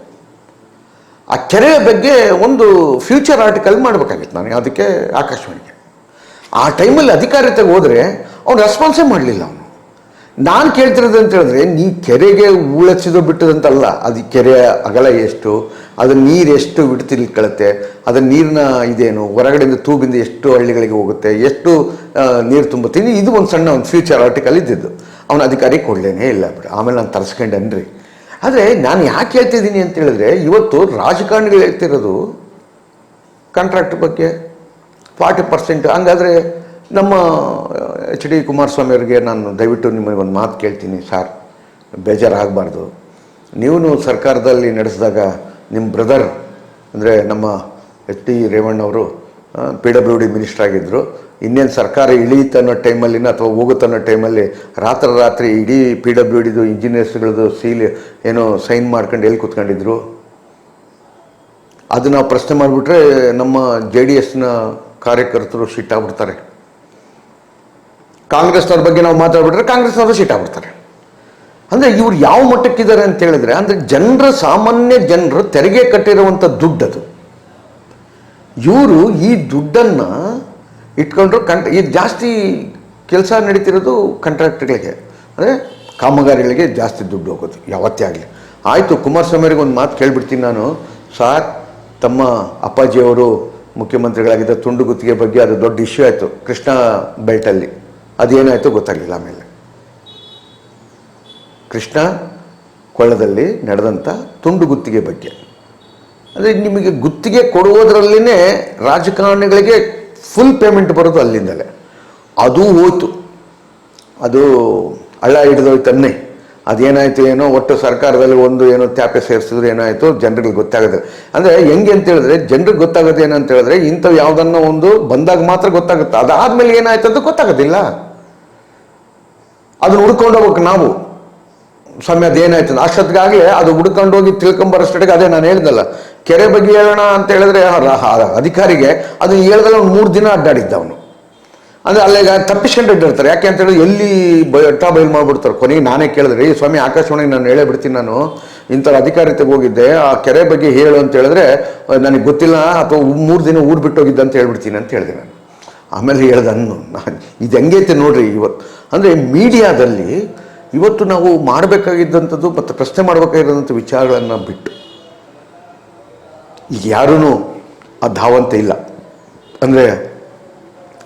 ಆ ಕೆರೆಯ ಬಗ್ಗೆ ಒಂದು ಫ್ಯೂಚರ್ ಆರ್ಟಿಕಲ್ ಮಾಡಬೇಕಾಗಿತ್ತು ನಾನು ಅದಕ್ಕೆ ಆಕಾಶವಾಣಿಗೆ. ಆ ಟೈಮಲ್ಲಿ ಅಧಿಕಾರಿತೆಗೆ ಹೋದರೆ ಅವ್ನು ರೆಸ್ಪಾನ್ಸೇ ಮಾಡಲಿಲ್ಲ. ಅವನು ನಾನು ಕೇಳ್ತಿರೋದು ಅಂತ ಹೇಳಿದ್ರೆ, ನೀ ಕೆರೆಗೆ ಉಳಚಿದು ಬಿಟ್ಟದಂತಲ್ಲ, ಅದು ಕೆರೆಯ ಅಗಲ ಎಷ್ಟು, ಅದರ ನೀರು ಎಷ್ಟು ಬಿಡ್ತಿಲ್ಕಳುತ್ತೆ, ಅದರ ನೀರಿನ ಇದೇನು, ಹೊರಗಡೆಯಿಂದ ತೂಬಿಂದ ಎಷ್ಟು ಹಳ್ಳಿಗಳಿಗೆ ಹೋಗುತ್ತೆ, ಎಷ್ಟು ನೀರು ತುಂಬುತ್ತೀನಿ, ಇದು ಒಂದು ಸಣ್ಣ ಒಂದು ಫ್ಯೂಚರ್ ಆರ್ಟಿಕಲ್ ಇದ್ದಿದ್ದು. ಅವನ ಅಧಿಕಾರಿ ಕೊಡಲೇನೇ ಇಲ್ಲ ಬಿಡು. ಆಮೇಲೆ ನಾನು ತರಿಸ್ಕೊಂಡೇನ್ರಿ. ಆದರೆ ನಾನು ಯಾಕೆ ಹೇಳ್ತಿದ್ದೀನಿ ಅಂತ ಹೇಳಿದ್ರೆ, ಇವತ್ತು ರಾಜಕಾರಣಿಗಳು ಹೇಳ್ತಿರೋದು ಕಾಂಟ್ರಾಕ್ಟ್ ಬಗ್ಗೆ 40%. ಹಂಗಾದರೆ ನಮ್ಮ ಎಚ್ ಡಿ ಕುಮಾರಸ್ವಾಮಿ ಅವರಿಗೆ ನಾನು ದಯವಿಟ್ಟು ನಿಮಗೆ ಒಂದು ಮಾತು ಕೇಳ್ತೀನಿ ಸರ್, ಬೇಜಾರಾಗಬಾರ್ದು. ನೀವು ಸರ್ಕಾರದಲ್ಲಿ ನಡೆಸಿದಾಗ ನಿಮ್ಮ ಬ್ರದರ್ ಅಂದರೆ ನಮ್ಮ ಎಚ್ ಡಿ ರೇವಣ್ಣವರು PWD ಮಿನಿಸ್ಟರ್ ಆಗಿದ್ದರು. ಇನ್ನೇನು ಸರ್ಕಾರ ಇಳೀತನ್ನೋ ಟೈಮಲ್ಲಿನ ಅಥವಾ ಹೋಗುತ್ತನ್ನೋ ಟೈಮಲ್ಲಿ ರಾತ್ರಿ ಇಡೀ PWDದು ಇಂಜಿನಿಯರ್ಸ್ಗಳದ್ದು ಸೀಲ್ ಏನೋ ಸೈನ್ ಮಾಡ್ಕೊಂಡು ಎಲ್ಲಿ ಕೂತ್ಕೊಂಡಿದ್ರು. ಅದು ನಾವು ಪ್ರಶ್ನೆ ಮಾಡಿಬಿಟ್ರೆ ನಮ್ಮ JDSನ ಕಾರ್ಯಕರ್ತರು ಸಿಟ್ಟಾಗ್ಬಿಡ್ತಾರೆ. ಕಾಂಗ್ರೆಸ್ನವ್ರ ಬಗ್ಗೆ ನಾವು ಮಾತಾಡ್ಬಿಟ್ರೆ ಕಾಂಗ್ರೆಸ್ನವರು ಸಿಟ್ಟಾಗ್ಬಿಡ್ತಾರೆ. ಅಂದರೆ ಇವ್ರು ಯಾವ ಮಟ್ಟಕ್ಕಿದ್ದಾರೆ ಅಂತ ಹೇಳಿದ್ರೆ, ಅಂದರೆ ಸಾಮಾನ್ಯ ಜನರು ತೆರಿಗೆ ಕಟ್ಟಿರುವಂಥ ದುಡ್ಡದು. ಇವರು ಈ ದುಡ್ಡನ್ನು ಇಟ್ಕೊಂಡ್ರು. ಈಗ ಜಾಸ್ತಿ ಕೆಲಸ ನಡೀತಿರೋದು ಕಾಂಟ್ರಾಕ್ಟ್ಗಳಿಗೆ, ಅಂದರೆ ಕಾಮಗಾರಿಗಳಿಗೆ ಜಾಸ್ತಿ ದುಡ್ಡು ಹೋಗೋದು ಯಾವತ್ತೇ ಆಗಲಿ. ಆಯಿತು, ಕುಮಾರಸ್ವಾಮಿಯವರಿಗೆ ಒಂದು ಮಾತು ಕೇಳಿಬಿಡ್ತೀನಿ ನಾನು, ಸಾರ್ ತಮ್ಮ ಅಪ್ಪಾಜಿಯವರು ಮುಖ್ಯಮಂತ್ರಿಗಳಾಗಿದ್ದ ತುಂಡು ಗುತ್ತಿಗೆ ಬಗ್ಗೆ ಅದು ದೊಡ್ಡ ಇಶ್ಯೂ ಆಯಿತು ಕೃಷ್ಣ ಬೆಲ್ಟಲ್ಲಿ. ಅದೇನಾಯಿತು ಗೊತ್ತಾಗಲಿಲ್ಲ. ಆಮೇಲೆ ಕೃಷ್ಣ ಕೊಳ್ಳದಲ್ಲಿ ನಡೆದಂಥ ತುಂಡು ಗುತ್ತಿಗೆ ಬಗ್ಗೆ, ಅಂದರೆ ನಿಮಗೆ ಗುತ್ತಿಗೆ ಕೊಡುವುದರಲ್ಲಿನೇ ರಾಜಕಾರಣಿಗಳಿಗೆ ಫುಲ್ ಪೇಮೆಂಟ್ ಬರೋದು ಅಲ್ಲಿಂದಲೇ. ಅದು ಹೋಯ್ತು, ಅದು ಹಳ್ಳ ಹಿಡಿದೋಯ್ತು ಅನ್ನೇ. ಅದೇನಾಯಿತು ಏನೋ, ಒಟ್ಟು ಸರ್ಕಾರದಲ್ಲಿ ಒಂದು ಏನೋ ತ್ಯಾಪೆ ಸೇರಿಸಿದ್ರು, ಏನಾಯಿತು ಜನರಿಗೆ ಗೊತ್ತಾಗೋದು. ಅಂದರೆ ಹೆಂಗೆ ಅಂತ ಹೇಳಿದ್ರೆ, ಜನರಿಗೆ ಗೊತ್ತಾಗೋದು ಏನಂತ ಹೇಳಿದ್ರೆ, ಇಂಥವು ಯಾವುದನ್ನೋ ಒಂದು ಬಂದಾಗ ಮಾತ್ರ ಗೊತ್ತಾಗುತ್ತೆ. ಅದಾದಮೇಲೆ ಏನಾಯ್ತು ಅಂತ ಗೊತ್ತಾಗೋದಿಲ್ಲ. ಅದನ್ನು ಹುಡ್ಕೊಂಡು ಹೋಗ್ಬೇಕು ನಾವು. ಸ್ವಾಮಿ ಅದೇನಾಯ್ತು ಅಷ್ಟೊತ್ತಿಗಾಗಲೇ ಅದು ಹುಡ್ಕೊಂಡು ಹೋಗಿ ತಿಳ್ಕೊಂಬರೋಷ್ಟೊಟ್ಟಿಗೆ, ಅದೇ ನಾನು ಹೇಳ್ದಲ್ಲ, ಕೆರೆ ಬಗ್ಗೆ ಹೇಳೋಣ ಅಂತ ಹೇಳಿದ್ರೆ ಅಧಿಕಾರಿಗೆ ಅದು ಹೇಳ್ದಲ್ಲ ಒಂದು 3 ದಿನ ಅಡ್ಡಾಡಿದ್ದ ಅವನು. ಅಂದರೆ ಅಲ್ಲಿಗೆ ತಪ್ಪಿಸ್ಕೊಂಡು ಅಡ್ಡಾಡ್ತಾರೆ. ಯಾಕೆ ಅಂತ ಹೇಳಿದ್ರೆ ಎಲ್ಲಿ ಬಯಲು ಮಾಡಿಬಿಡ್ತಾರೆ. ಕೊನೆಗೆ ನಾನೇ ಕೇಳಿದ್ರೆ, ಈ ಸ್ವಾಮಿ ಆಕಾಶವಾಣಿಗೆ ನಾನು ಹೇಳೇ ಬಿಡ್ತೀನಿ, ನಾನು ಇಂಥವ್ರ ಅಧಿಕಾರಿತೆಗೆ ಹೋಗಿದ್ದೆ, ಆ ಕೆರೆ ಬಗ್ಗೆ ಹೇಳು ಅಂತ ಹೇಳಿದ್ರೆ ನನಗೆ ಗೊತ್ತಿಲ್ಲ, ಅಥವಾ 3 ದಿನ ಊರು ಬಿಟ್ಟೋಗಿದ್ದೆ ಅಂತ ಹೇಳ್ಬಿಡ್ತೀನಿ ಅಂತ ಹೇಳಿದೆ ನಾನು. ಆಮೇಲೆ ಹೇಳ್ದೆ ನಾನು ಇದು ಹೆಂಗೈತೆ ನೋಡ್ರಿ ಇವತ್ತು. ಅಂದರೆ ಮೀಡಿಯಾದಲ್ಲಿ ಇವತ್ತು ನಾವು ಮಾಡಬೇಕಾಗಿದ್ದಂಥದ್ದು ಮತ್ತು ಪ್ರಶ್ನೆ ಮಾಡಬೇಕಾಗಿರೋಂಥ ವಿಚಾರಗಳನ್ನು ಬಿಟ್ಟು ಈಗ ಯಾರೂ ಆ ಧಾವಂತ ಇಲ್ಲ. ಅಂದರೆ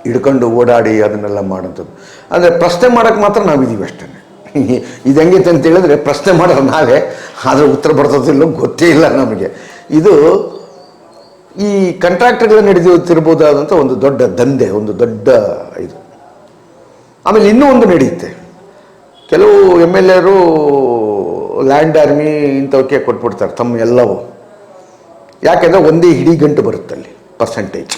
ಹಿಡ್ಕೊಂಡು ಓಡಾಡಿ ಅದನ್ನೆಲ್ಲ ಮಾಡೋಂಥದ್ದು. ಅಂದರೆ ಪ್ರಶ್ನೆ ಮಾಡೋಕ್ಕೆ ಮಾತ್ರ ನಾವಿದ್ದೀವಿ ಅಷ್ಟೇ. ಇದು ಹೆಂಗೈತೆ ಅಂತ ಹೇಳಿದ್ರೆ, ಪ್ರಶ್ನೆ ಮಾಡೋದು ನಾವೇ, ಆದರೆ ಉತ್ತರ ಬರ್ತದಿಲ್ಲೋ ಗೊತ್ತೇ ಇಲ್ಲ ನಮಗೆ. ಇದು ಈ ಕಾಂಟ್ರಾಕ್ಟ್ಗಳು ನಡೆಯುತ್ತಿರ್ಬೋದಾದಂಥ ಒಂದು ದೊಡ್ಡ ದಂಧೆ, ಒಂದು ದೊಡ್ಡ ಇದು. ಆಮೇಲೆ ಇನ್ನೂ ಒಂದು ನಡೆಯುತ್ತೆ. ಕೆಲವು MLAರು ಲ್ಯಾಂಡ್ ಆರ್ಮಿ ಇಂಥವಕ್ಕೆ ಕೊಟ್ಬಿಡ್ತಾರೆ ತಮ್ಮ ಎಲ್ಲವೂ. ಯಾಕೆಂದರೆ ಒಂದೇ ಹಿಡಿ ಗಂಟು ಬರುತ್ತಲ್ಲಿ ಪರ್ಸೆಂಟೇಜ್.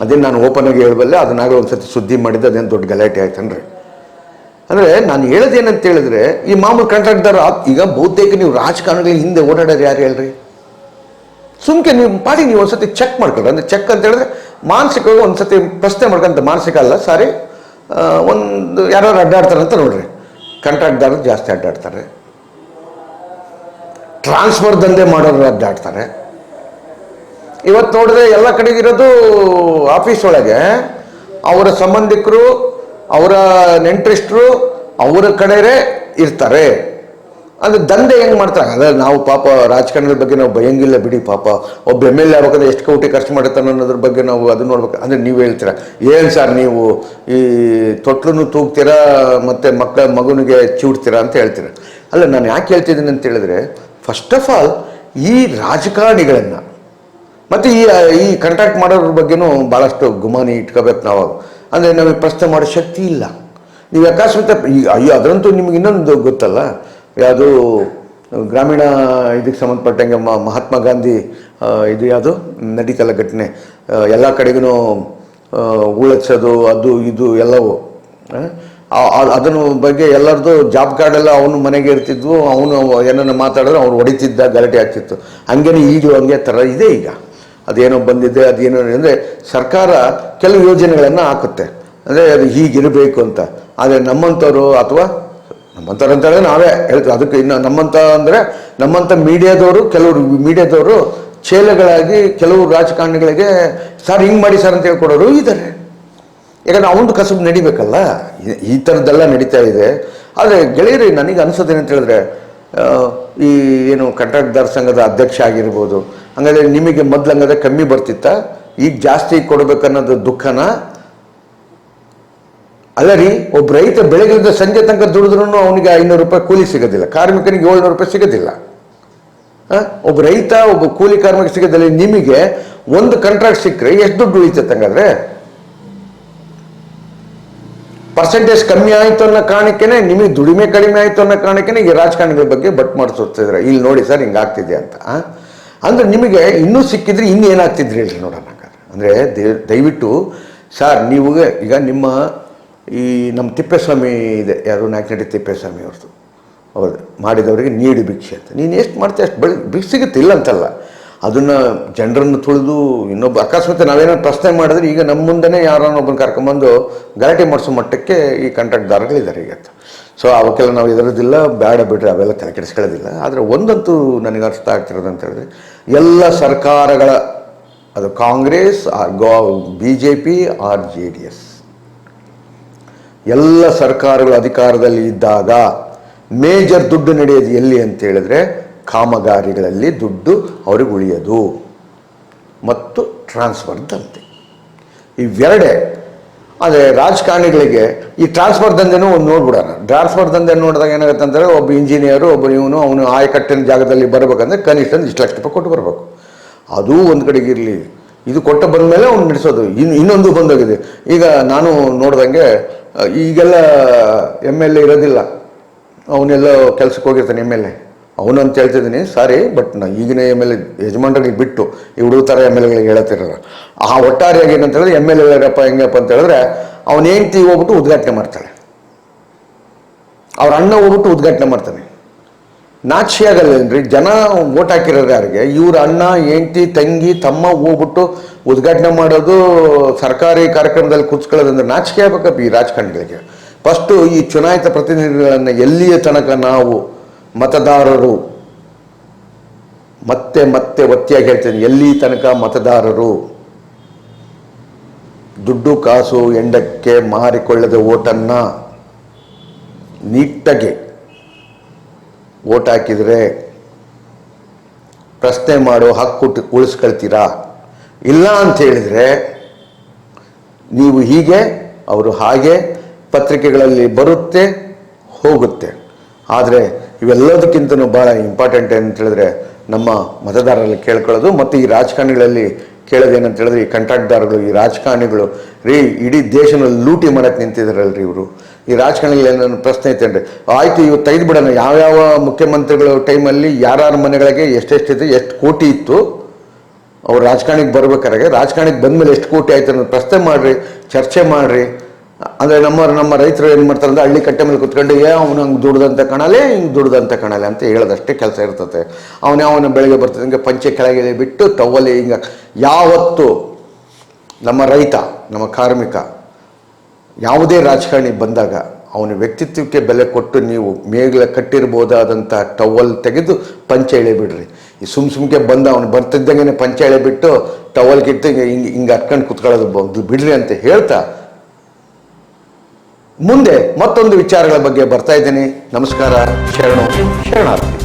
ಅದೇನು ನಾನು ಓಪನ್ ಆಗಿ ಹೇಳಬಲ್ಲೆ, ಅದನ್ನಾಗಲೇ ಒಂದು ಸತಿ ಸುದ್ದಿ ಮಾಡಿದ್ದು, ಅದೇನು ದೊಡ್ಡ ಗಲಾಟೆ ಆಯ್ತನ್ರಿ. ಅಂದರೆ ನಾನು ಹೇಳೋದೇನಂತ ಹೇಳಿದ್ರೆ, ಈ ಮಾಮೂಲು ಕಾಂಟ್ರಾಕ್ಟ್ದಾರ ಈಗ ಬಹುತೇಕ ನೀವು ರಾಜಕಾರಣಿಗಳ ಹಿಂದೆ ಓಡಾಡೋರು ಯಾರು ಹೇಳ್ರಿ? ಸುಮ್ಕೆ ನೀವು ಪಾಡಿ ನೀವು ಒಂದು ಸತಿ ಚೆಕ್ ಮಾಡ್ಕೊಳ್ರಿ. ಅಂದರೆ ಚೆಕ್ ಅಂತ ಹೇಳಿದ್ರೆ ಮಾನಸಿಕವಾಗಿ ಒಂದು ಸತಿ ಪ್ರಶ್ನೆ ಮಾಡ್ಕೊಂತ, ಮಾನಸಿಕ ಅಲ್ಲ ಸಾರಿ, ಒಂದು ಯಾರು ಅಡ್ಡಾಡ್ತಾರೆ ಅಂತ ನೋಡ್ರಿ. ಕಾಂಟ್ರಾಕ್ಟ್ದಾರರು ಜಾಸ್ತಿ ಅಡ್ಡಾಡ್ತಾರೆ, ಟ್ರಾನ್ಸ್ಫರ್ ದಂಧೆ ಮಾಡೋರು ಅಡ್ಡಾಡ್ತಾರೆ. ಇವತ್ತು ನೋಡಿದ್ರೆ ಎಲ್ಲ ಕಡೆಗಿರೋದು ಆಫೀಸ್ ಒಳಗೆ ಅವರ ಸಂಬಂಧಿಕರು, ಅವರ ನೆಂಟರಿಷ್ಟರು, ಅವರ ಕಡೆಯೇ ಇರ್ತಾರೆ. ಅದು ದಂಧೆ ಹೆಂಗೆ ಮಾಡ್ತಾರೆ? ಅದೇ ನಾವು ಪಾಪ ರಾಜಕಾರಣದ ಬಗ್ಗೆ ನಾವು ಭಯಂಗಿಲ್ಲ ಬಿಡಿ. ಪಾಪ ಒಬ್ಬ MLA ಆಗ್ಬೇಕಾದ್ರೆ ಎಷ್ಟು ಕೋಟಿ ಖರ್ಚು ಮಾಡುತ್ತಾನೆ ಅನ್ನೋದ್ರ ಬಗ್ಗೆ ನಾವು ಅದು ನೋಡ್ಬೇಕು. ಅಂದರೆ ನೀವು ಹೇಳ್ತೀರಾ, ಏನು ಸರ್ ನೀವು ಈ ತೊಟ್ಲನ್ನು ತೂಗ್ತೀರಾ ಮತ್ತು ಮಗುನಿಗೆ ಚಿವುಡ್ತೀರಾ ಅಂತ ಹೇಳ್ತೀರ. ಅಲ್ಲ, ನಾನು ಯಾಕೆ ಹೇಳ್ತಿದ್ದೀನಿ ಅಂತ ಹೇಳಿದ್ರೆ, ಫಸ್ಟ್ ಆಫ್ ಆಲ್ ಈ ರಾಜಕಾರಣಿಗಳನ್ನು ಮತ್ತು ಈ ಕಾಂಟ್ರಾಕ್ಟ್ ಮಾಡೋದ್ರ ಬಗ್ಗೆನೂ ಭಾಳಷ್ಟು ಗುಮಾನಿ ಇಟ್ಕೋಬೇಕು ನಾವು. ಅಂದರೆ ನಮಗೆ ಪ್ರಶ್ನೆ ಮಾಡೋ ಶಕ್ತಿ ಇಲ್ಲ. ನೀವು ಅಕಸ್ಮಾತ್ ಅಯ್ಯೋ ಅದರಂತೂ ನಿಮ್ಗೆ ಇನ್ನೊಂದು ಗೊತ್ತಲ್ಲ, ಯಾವುದು ಗ್ರಾಮೀಣ ಇದಕ್ಕೆ ಸಂಬಂಧಪಟ್ಟಂಗೆ ಮಹಾತ್ಮ ಗಾಂಧಿ ಇದು ಯಾವುದು ನಡೀತಲ್ಲ ಘಟನೆ, ಎಲ್ಲ ಕಡೆಗೂ ಉಳಚೋದು ಅದು ಇದು ಎಲ್ಲವೂ. ಅದನ್ನು ಬಗ್ಗೆ ಎಲ್ಲರದು ಜಾಬ್ ಕಾರ್ಡೆಲ್ಲ ಅವನು ಮನೆಗೆ ಇರ್ತಿದ್ವು, ಅವನು ಏನನ್ನು ಮಾತಾಡಿದ್ರೆ ಅವ್ರು ಹೊಡಿತಿದ್ದ, ಗಲಾಟೆ ಆಗ್ತಿತ್ತು. ಹಂಗೇನೆ ಈಗಲೂ ಹಂಗೆ ಥರ ಇದೆ ಈಗ. ಅದೇನೋ ಬಂದಿದೆ, ಅದೇನೋ ಅಂದರೆ ಸರ್ಕಾರ ಕೆಲವು ಯೋಜನೆಗಳನ್ನು ಹಾಕುತ್ತೆ, ಅಂದರೆ ಅದು ಹೀಗಿರಬೇಕು ಅಂತ. ಆದರೆ ನಮ್ಮಂಥವ್ರು ಅಥವಾ ನಮ್ಮಂಥವ್ರು ಅಂತ ಹೇಳಿದ್ರೆ ನಾವೇ ಹೇಳ್ತೀವಿ, ಅದಕ್ಕೆ ಇನ್ನು ನಮ್ಮಂಥ ಮೀಡಿಯಾದವರು, ಕೆಲವರು ಮೀಡಿಯಾದವರು ಚೇಲೆಗಳಾಗಿ ಕೆಲವು ರಾಜಕಾರಣಿಗಳಿಗೆ ಸರ್ ಹಿಂಗೆ ಮಾಡಿ ಸರ್ ಅಂತ ಹೇಳ್ಕೊಡೋರು ಇದ್ದಾರೆ. ಯಾಕಂದರೆ ಅವನದು ಕಸಬು ನಡಿಬೇಕಲ್ಲ, ಈ ಥರದ್ದೆಲ್ಲ ನಡೀತಾ ಇದೆ. ಆದರೆ ಗೆಳೆಯರಿ, ನನಗೆ ಅನಿಸೋದೇನು ಅಂತ ಹೇಳಿದ್ರೆ, ಈ ಏನು ಕಾಂಟ್ರಾಕ್ಟ್ದಾರ ಸಂಘದ ಅಧ್ಯಕ್ಷ ಆಗಿರ್ಬೋದು, ಹಂಗಾದ್ರೆ ನಿಮಗೆ ಮೊದಲು ಹಂಗಾದ್ರೆ ಕಮ್ಮಿ ಬರ್ತಿತ್ತ, ಈಗ ಜಾಸ್ತಿ ಕೊಡಬೇಕನ್ನೋದು ದುಃಖನ? ಅಲ್ಲ ರೀ, ಒಬ್ಬ ರೈತ ಬೆಳಗ್ಗೆಯಿಂದ ಸಂಜೆ ತನಕ ದುಡಿದ್ರೂ ಅವನಿಗೆ 500 ರೂಪಾಯಿ ಕೂಲಿ ಸಿಗೋದಿಲ್ಲ, ಕಾರ್ಮಿಕನಿಗೆ 700 ರೂಪಾಯಿ ಸಿಗೋದಿಲ್ಲ. ಒಬ್ಬ ರೈತ, ಒಬ್ಬ ಕೂಲಿ ಕಾರ್ಮಿಕ ಸಿಗೋದಿಲ್ಲ. ನಿಮಗೆ ಒಂದು ಕಾಂಟ್ರಾಕ್ಟ್ ಸಿಕ್ಕರೆ ಎಷ್ಟು ದುಡ್ಡು ಉಳಿತೈತೆ? ಹಂಗಾದ್ರೆ ಪರ್ಸೆಂಟೇಜ್ ಕಮ್ಮಿ ಆಯಿತು ಅನ್ನೋ ಕಾರಣಕ್ಕೇನೆ, ನಿಮಗೆ ದುಡಿಮೆ ಕಡಿಮೆ ಆಯಿತು ಅನ್ನೋ ಕಾರಣಕ್ಕೇನೆ ಈ ರಾಜಕಾರಣಿಗಳ ಬಗ್ಗೆ ಬಟ್ ಮಾಡಿಸ್ತಿದ್ರೆ, ಇಲ್ಲಿ ನೋಡಿ ಸರ್ ಹಿಂಗೆ ಆಗ್ತಿದೆ ಅಂತ. ಅಂದರೆ ನಿಮಗೆ ಇನ್ನೂ ಸಿಕ್ಕಿದ್ರೆ ಇನ್ನೂ ಏನಾಗ್ತಿದ್ರಿ ಹೇಳ್ರಿ ನೋಡೋಣ. ಅಂದರೆ ದಯವಿಟ್ಟು ಸರ್, ನೀವು ಈಗ ನಮ್ಮ ತಿಪ್ಪೇಸ್ವಾಮಿ ಇದೆ, ಯಾರು ನಾಯಕನಹಳ್ಳಿ ತಿಪ್ಪೇಸ್ವಾಮಿ ಅವ್ರದ್ದು, ಹೌದು, ಮಾಡಿದವರಿಗೆ ನೀಡಿ ಭಿಕ್ಷೆ ಅಂತ. ನೀನು ಎಷ್ಟು ಮಾಡ್ತೀಯ ಅಷ್ಟು ಭಿಕ್ಷೆ ಸಿಗುತ್ತೆ, ಇಲ್ಲ ಅಂತಲ್ಲ. ಅದನ್ನು ಜನರನ್ನು ತುಳಿದು ಇನ್ನೊಬ್ಬ ಅಕಸ್ಮಾತ್ ನಾವೇನಾದ್ರು ಪ್ರಶ್ನೆ ಮಾಡಿದ್ರೆ, ಈಗ ನಮ್ಮ ಮುಂದೆನೇ ಯಾರನ್ನೊಬ್ಬನ ಕರ್ಕೊಂಬಂದು ಗಲಾಟೆ ಮಾಡಿಸೋ ಮಟ್ಟಕ್ಕೆ ಈ ಕಾಂಟ್ರಾಕ್ಟ್ದಾರಗಳಿದ್ದಾರೆ ಈಗ. ಸೊ ಅವಕ್ಕೆಲ್ಲ ನಾವು ಎದುರೋದಿಲ್ಲ, ಬೇಡ ಬಿಡ್ರಿ, ಅವೆಲ್ಲ ತಲೆ ಕೆಡಿಸ್ಕೊಳ್ಳೋದಿಲ್ಲ. ಆದರೆ ಒಂದಂತೂ ನನಗೆ ಅರ್ಥ ಆಗ್ತಿರೋದು ಅಂತ ಹೇಳಿದ್ರೆ, ಎಲ್ಲ ಸರ್ಕಾರಗಳ, ಅದು ಕಾಂಗ್ರೆಸ್ BJP ಆರ್ JDS, ಎಲ್ಲ ಸರ್ಕಾರಗಳು ಅಧಿಕಾರದಲ್ಲಿ ಇದ್ದಾಗ ಮೇಜರ್ ದುಡ್ಡು ನಡೆಯೋದು ಎಲ್ಲಿ ಅಂತ ಹೇಳಿದ್ರೆ ಕಾಮಗಾರಿಗಳಲ್ಲಿ ದುಡ್ಡು ಅವ್ರಿಗೆ ಉಳಿಯೋದು ಮತ್ತು ಟ್ರಾನ್ಸ್ಫರ್ ದಂಧೆ, ಇವೆರಡೇ. ಆದರೆ ರಾಜಕಾರಣಿಗಳಿಗೆ ಈ ಟ್ರಾನ್ಸ್ಫರ್ ದಂಧೆನೂ ಒಂದು ನೋಡ್ಬಿಡೋಣ. ಟ್ರಾನ್ಸ್ಫರ್ ದಂಧೆ ನೋಡಿದಾಗ ಏನಾಗುತ್ತೆ ಅಂತಂದರೆ, ಒಬ್ಬ ಇಂಜಿನಿಯರು, ಅವನು ಆಯಕಟ್ಟಿನ ಜಾಗದಲ್ಲಿ ಬರಬೇಕಂದ್ರೆ ಕನಿಷ್ಠ 1 ಲಕ್ಷ ರೂಪಾಯಿ ಕೊಟ್ಟು ಬರಬೇಕು. ಅದೂ ಒಂದು ಕಡೆಗೆ ಇರಲಿ, ಇದು ಕೊಟ್ಟು ಬಂದ ಮೇಲೆ ಅವ್ನು ನಡೆಸೋದು. ಇನ್ನೊಂದು ಬಂದೋಗಿದೆ. ಈಗ ನಾನು ನೋಡ್ದಂಗೆ ಈಗೆಲ್ಲ MLA ಇರೋದಿಲ್ಲ, ಅವನೆಲ್ಲ ಕೆಲ್ಸಕ್ಕೆ ಹೋಗಿರ್ತಾನೆ MLA. ಅವನಂತ ಹೇಳ್ತಿದ್ದೀನಿ, ಸಾರಿ, ಬಟ್ ಈಗಿನ MLA ಯಜಮಾನ್ರಿಗೆ ಬಿಟ್ಟು ಈ ಹುಡುಗ ಥರ MLAಗಳಿಗೆ ಹೇಳತ್ತಿರೋರು. ಒಟ್ಟಾರೆಯಾಗಿ ಏನಂತ ಹೇಳಿದ್ರೆ, MLA ಹೆಂಗಪ್ಪ ಅಂತ ಹೇಳಿದ್ರೆ, ಅವನ ಹೆಂಡ್ತಿ ಹೋಗ್ಬಿಟ್ಟು ಉದ್ಘಾಟನೆ ಮಾಡ್ತಾಳೆ, ಅವ್ರ ಅಣ್ಣ ಹೋಗ್ಬಿಟ್ಟು ಉದ್ಘಾಟನೆ ಮಾಡ್ತಾನೆ. ನಾಚಿಕೆ ಆಗಲ್ಲೇನ್ರಿ? ಜನ ಓಟ್ ಹಾಕಿರೋರು ಯಾರಿಗೆ? ಇವ್ರ ಅಣ್ಣ, ಹೆಂಡ್ತಿ, ತಂಗಿ, ತಮ್ಮ ಹೋಗ್ಬಿಟ್ಟು ಉದ್ಘಾಟನೆ ಮಾಡೋದು, ಸರ್ಕಾರಿ ಕಾರ್ಯಕ್ರಮದಲ್ಲಿ ಕೂತ್ಕೊಳ್ಳೋದಂದ್ರೆ ನಾಚಿಕೆ ಆಗ್ಬೇಕಪ್ಪ ಈ ರಾಜಕಾರಣಿಗಳಿಗೆ. ಫಸ್ಟು ಈ ಚುನಾಯಿತ ಪ್ರತಿನಿಧಿಗಳನ್ನು ಎಲ್ಲಿಯ ತನಕ ನಾವು ಮತದಾರರು, ಮತ್ತೆ ಒತ್ತಿಯಾಗಿ ಹೇಳ್ತೇನೆ, ಎಲ್ಲಿ ತನಕ ಮತದಾರರು ದುಡ್ಡು ಕಾಸು ಎಂಡಕ್ಕೆ ಮಾರಿಕೊಳ್ಳದ ಓಟನ್ನು ನೀಟಾಗಿ ಓಟ್ ಹಾಕಿದರೆ ಪ್ರಶ್ನೆ ಮಾಡೋ ಹಕ್ಕು ಉಳಿಸ್ಕೊಳ್ತೀರಾ? ಇಲ್ಲ ಅಂತ ಹೇಳಿದರೆ ನೀವು ಹೀಗೆ, ಅವರು ಹಾಗೆ, ಪತ್ರಿಕೆಗಳಲ್ಲಿ ಬರುತ್ತೆ ಹೋಗುತ್ತೆ. ಆದರೆ ಇವೆಲ್ಲದಕ್ಕಿಂತನೂ ಭಾಳ ಇಂಪಾರ್ಟೆಂಟ್ ಏನಂತ ಹೇಳಿದ್ರೆ, ನಮ್ಮ ಮತದಾರರಲ್ಲಿ ಕೇಳ್ಕೊಳ್ಳೋದು ಮತ್ತು ಈ ರಾಜಕಾರಣಿಗಳಲ್ಲಿ ಕೇಳೋದೇನಂತ ಹೇಳಿದ್ರೆ, ಈ ಕಾಂಟ್ರಾಕ್ಟ್ದಾರಗಳು, ಈ ರಾಜಕಾರಣಿಗಳು ರೀ, ಇಡೀ ದೇಶನಲ್ಲಿ ಲೂಟಿ ಮಾಡೋಕ್ಕೆ ನಿಂತಿದ್ದಾರಲ್ರಿ ಇವರು. ಈ ರಾಜಕಾರಣಿಗಳು ಏನೋ ಪ್ರಶ್ನೆ ಐತೇನ್ರಿ? ಆಯಿತು, ಇವತ್ತು ತೆಗೆದು ಬಿಡೋಣ, ಯಾವ್ಯಾವ ಮುಖ್ಯಮಂತ್ರಿಗಳು ಟೈಮಲ್ಲಿ ಯಾರ್ಯಾರ ಮನೆಗಳಿಗೆ ಎಷ್ಟೆಷ್ಟಿದೆ, ಎಷ್ಟು ಕೋಟಿ ಇತ್ತು, ಅವ್ರು ರಾಜಕಾರಣಿಗೆ ಬರ್ಬೇಕಾದ್ರೆ, ರಾಜಕಾರಣಿಗೆ ಬಂದಮೇಲೆ ಎಷ್ಟು ಕೋಟಿ ಆಯ್ತು ಅನ್ನೋದು ಪ್ರಶ್ನೆ ಮಾಡಿರಿ, ಚರ್ಚೆ ಮಾಡಿರಿ. ಅಂದರೆ ನಮ್ಮ ರೈತರು ಏನು ಮಾಡ್ತಾರೆ ಅಂದರೆ, ಹಳ್ಳಿ ಕಟ್ಟೆ ಮೇಲೆ ಕುತ್ಕೊಂಡು ಅವನು ಹಂಗೆ ದುಡ್ದಂತ ಕಾಣಲೆ, ಹಿಂಗೆ ದುಡ್ದಂತ ಕಾಣಲೆ ಅಂತ ಹೇಳೋದಷ್ಟೇ ಕೆಲಸ ಇರ್ತದೆ. ಅವನ ಬೆಳಗ್ಗೆ ಬರ್ತದೆ ಹಿಂಗೆ ಪಂಚೆ ಕೆಳಗೆ ಬಿಟ್ಟು ಟವಲಿ ಹಿಂಗೆ. ಯಾವತ್ತು ನಮ್ಮ ರೈತ, ನಮ್ಮ ಕಾರ್ಮಿಕ, ಯಾವುದೇ ರಾಜಕಾರಣಿ ಬಂದಾಗ ಅವನ ವ್ಯಕ್ತಿತ್ವಕ್ಕೆ ಬೆಲೆ ಕೊಟ್ಟು ನೀವು ಮೇಗಲ ಕಟ್ಟಿರ್ಬೋದಾದಂಥ ಟವಲ್ ತೆಗೆದು ಪಂಚೆ ಎಳೆಬಿಡ್ರಿ. ಈ ಸುಮ್ಕೆ ಬಂದ ಅವನು ಬರ್ತಿದ್ದಂಗೆ ಪಂಚೆ ಎಳೆಬಿಟ್ಟು ಟವಲ್ ಕಿತ್ತು ಹಿಂಗೆ ಹತ್ಕೊಂಡು ಕುತ್ಕೊಳ್ಳೋದು ಬಿಡ್ರಿ ಅಂತ ಹೇಳ್ತಾ, ಮುಂದೆ ಮತ್ತೊಂದು ವಿಚಾರಗಳ ಬಗ್ಗೆ ಬರ್ತಾ ಇದ್ದೀನಿ. ನಮಸ್ಕಾರ, ಶರಣಾರ್ಥಿ.